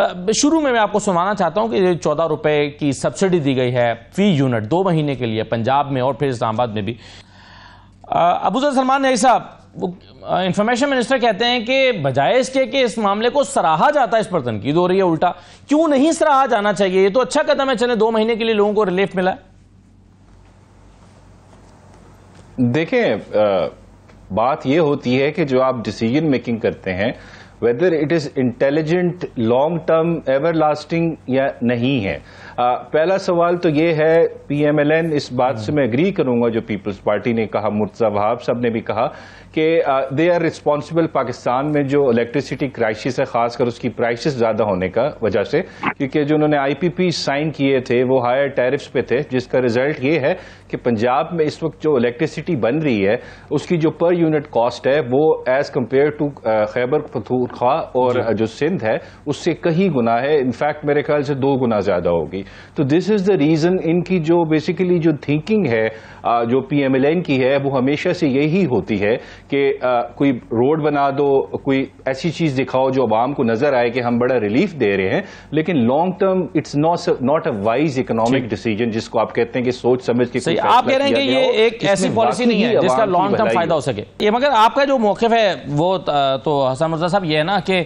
شروع میں آپ کو سنانا چاہتا ہوں کہ 14 روپے کی سبسڈی دی گئی ہے فی یونٹ 2 مہینے کے لیے پنجاب میں اور پھر اسلام آباد میں بھی. ابوذر سلمان نئی صاحب انفارمیشن منسٹر کہتے ہیں کہ بجائے اس کے کہ اس معاملے کو سراہا جاتا ہے اس پر تنقید ہو رہی ہے الٹا. کیوں نہیں سراہا جانا چاہیے؟ یہ تو اچھا قدم ہے، چلے 2 مہینے کے لیے لوگوں کو ریلیف ملا. دیکھیں بات یہ ہوتی ہے کہ جو آپ ڈیسیجن میکنگ کرتے ہیں whether it is intelligent, long term, everlasting یا نہیں ہے. پہلا سوال تو یہ ہے پی ایم ایل این اس بات سے میں اگری کروں گا جو پیپلز پارٹی نے کہا، مرتضی وہاب صاحب نے بھی کہا کہ دے آر ریسپانسبل پاکستان میں جو الیکٹریسٹی کرائسس ہے، خاص کر اس کی پرائسز زیادہ ہونے کا وجہ سے، کیونکہ جو انہوں نے آئی پی پی سائن کیے تھے وہ ہائر ٹیرفز پہ تھے، جس کا ریزلٹ یہ ہے کہ پنجاب میں اس وقت جو الیکٹریسٹی بن رہی ہے اس کی جو پر یونٹ کاسٹ ہے وہ as compare to Khyber Pakhtunkhwa اور جو سندھ ہے اس سے کہیں گنا ہے، انفیکٹ میرے خیال سے 2 گنا زیادہ ہوگی. تو دس از دا ریزن ان کی جو بیسیکلی جو تھنکنگ ہے جو پی ایم ایل این کی ہے وہ ہمیشہ سے یہی ہوتی ہے کہ کوئی روڈ بنا دو، کوئی ایسی چیز دکھاؤ جو عوام کو نظر آئے کہ ہم بڑا ریلیف دے رہے ہیں، لیکن long term it's not a wise economic decision جس کو آپ کہتے ہیں کہ سوچ سمجھ کے. آپ کہہ رہے ہیں کہ یہ ایک ایسی پالیسی نہیں ہے جس کا لانگ ٹرم فائدہ ہو سکے. یہ مگر آپ کا جو موقف ہے وہ تو حسن مرزا صاحب یہ ہے نا کہ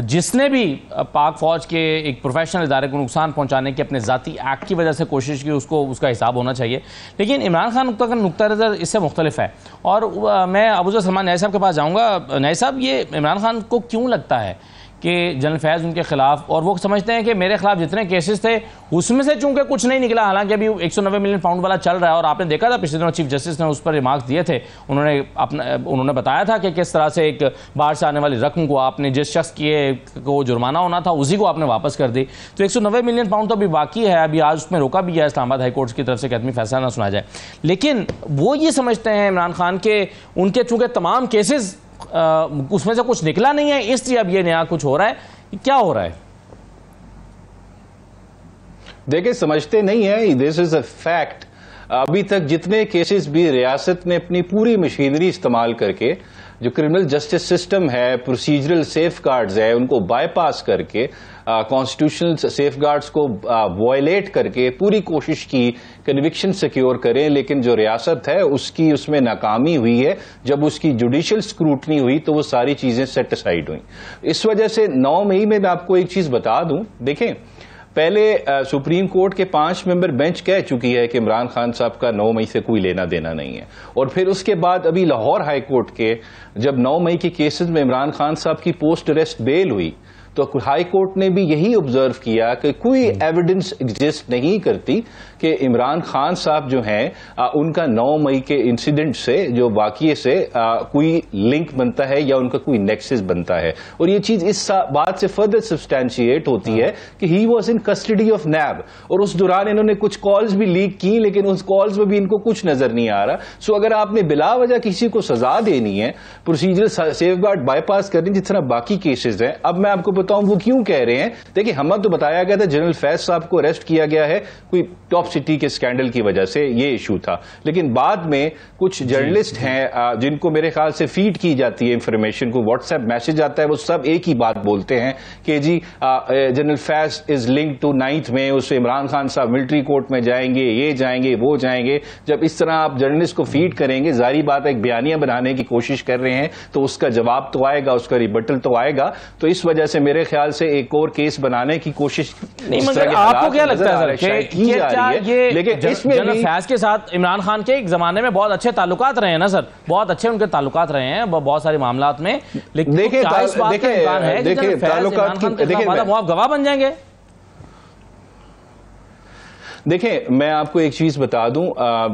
جس نے بھی پاک فوج کے ایک پروفیشنل ادارے کو نقصان پہنچانے کی اپنے ذاتی ایکٹ کی وجہ سے کوشش کی اس کا حساب ہونا چاہیے، لیکن عمران خان کا نقطہ نظر اس سے مختلف ہے. اور میں ابوذر سلمان نئی صاحب کے پاس جاؤں گا. نئی صاحب، یہ عمران خان کو کیوں لگتا ہے کہ جنرل فیض ان کے خلاف، اور وہ سمجھتے ہیں کہ میرے خلاف جتنے کیسز تھے اس میں سے چونکہ کچھ نہیں نکلا، حالانکہ ابھی 190 ملین پاؤنڈ والا چل رہا ہے، اور آپ نے دیکھا تھا پچھلے دنوں چیف جسٹس نے اس پر ریمارکس دیے تھے. انہوں نے بتایا تھا کہ کس طرح سے ایک باہر سے آنے والی رقم کو آپ نے جس شخص کو جرمانہ ہونا تھا اسی کو آپ نے واپس کر دی. تو 190 ملین پاؤنڈ تو ابھی باقی ہے، ابھی آج اس میں روکا بھی ہے اسلام آباد ہائی کورٹ کی طرف سے کہ حتمی فیصلہ نہ سنا جائے. لیکن وہ یہ سمجھتے ہیں عمران خان کے ان کے چونکہ تمام کیسز اس میں سے کچھ نکلا نہیں ہے، اس لیے اب یہ نیا کچھ ہو رہا ہے. کیا ہو رہا ہے؟ دیکھیں سمجھتے نہیں ہیں، دس از اے فیکٹ. ابھی تک جتنے کیسز بھی ریاست نے اپنی پوری مشینری استعمال کر کے جو کرمنل جسٹس سسٹم ہے، پروسیجرل سیف گارڈز ہے، ان کو بائی پاس کر کے کانسٹیٹیوشنل سیف گارڈز کو وائلیٹ کر کے پوری کوشش کی کنوکشن سیکیور کریں، لیکن جو ریاست ہے اس میں ناکامی ہوئی ہے. جب اس کی جوڈیشل سکروٹنی ہوئی تو وہ ساری چیزیں سیٹ اسائڈ ہوئیں. اس وجہ سے 9 مئی میں آپ کو ایک چیز بتا دوں. دیکھیں پہلے سپریم کورٹ کے 5 ممبر بینچ کہہ چکی ہے کہ عمران خان صاحب کا 9 مئی سے کوئی لینا دینا نہیں ہے، اور پھر اس کے بعد ابھی لاہور ہائی کورٹ کے جب 9 مئی کے کیسز میں عمران خان صاحب کی پوسٹ اریسٹ بیل ہوئی تو ہائی کورٹ نے بھی یہی آبزرو کیا کہ کوئی ایویڈنس ایگزسٹ نہیں کرتی کہ عمران خان صاحب جو ہیں ان کا 9 مئی کے انسیڈنٹ سے جو واقعے سے کوئی لنک بنتا ہے یا ان کا کوئی نیکسس بنتا ہے. اور یہ چیز اس بات سے فردر سبسٹینشیٹ ہوتی ہے کہ he was in custody of NAB, اور اس دوران انہوں نے کچھ کالز بھی لیک کی لیکن اس کالز میں بھی ان کو کچھ نظر نہیں آ رہا. سو اگر آپ نے بلا وجہ کسی کو سزا دینی ہے، پروسیجرل سیف گارڈ بائی پاس کرنی جس طرح باقی کیسز ہیں. اب میں آپ کو بتاؤں وہ کیوں کہہ رہے ہیں. دیکھیں ہمیں تو بتایا گیا تھا جنرل فیض صاحب کو اریسٹ کیا گیا ہے کوئی ٹاپ سٹی کے اسکینڈل کی وجہ سے، یہ ایشو تھا. لیکن بعد میں کچھ جرنلسٹ ہیں جن کو میرے خیال سے فیڈ کی جاتی ہے انفارمیشن کو، واٹس ایپ میسج آتا ہے، وہ سب ایک ہی بات بولتے ہیں کہ جی general Faiz is link to 9 میں، اس سے عمران خان صاحب ملٹری کورٹ میں جائیں گے، یہ جائیں گے وہ جائیں گے. جب اس طرح آپ جرنلسٹ کو فیڈ کریں گے، ظاہری بات ایک بیانیہ بنانے کی کوشش کر رہے ہیں تو اس کا جواب تو آئے گا، اس کا ریبٹل تو آئے گا. تو اس وجہ سے میرے خیال سے ایک اور کیس بنانے کی کوشش نہیں. مگر آپ کو کیا لگتا ہے کہ لیکن اس میں جنرل فیض کے ساتھ عمران خان کے ایک زمانے میں بہت اچھے تعلقات رہے ہیں نا سر، بہت اچھے ان کے تعلقات رہے ہیں بہت سارے معاملات میں، لیکن کیا اس بات کا امکان ہے کہ جنرل فیض عمران خان کے خلاف آپ گواہ بن جائیں گے؟ دیکھیں میں آپ کو ایک چیز بتا دوں،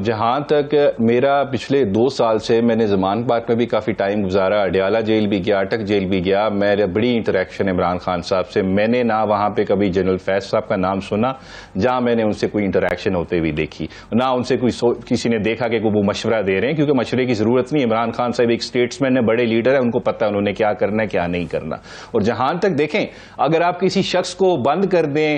جہاں تک میرا پچھلے 2 سال سے میں نے زمان پارک میں بھی کافی ٹائم گزارا، اڈیالہ جیل بھی گیا، اٹک جیل بھی گیا، میرے بڑی انٹریکشن عمران خان صاحب سے. میں نے نہ وہاں پہ کبھی جنرل فیض صاحب کا نام سنا جہاں میں نے ان سے کوئی انٹریکشن ہوتے ہوئی دیکھی، نہ ان سے کسی نے دیکھا کہ وہ مشورہ دے رہے ہیں، کیونکہ مشورے کی ضرورت نہیں. عمران خان صاحب ایک اسٹیٹسمین ہے، بڑے لیڈر ہیں، ان کو پتہ انہوں نے کیا کرنا ہے کیا نہیں کرنا. اور جہاں تک دیکھیں اگر آپ کسی شخص کو بند کر دیں،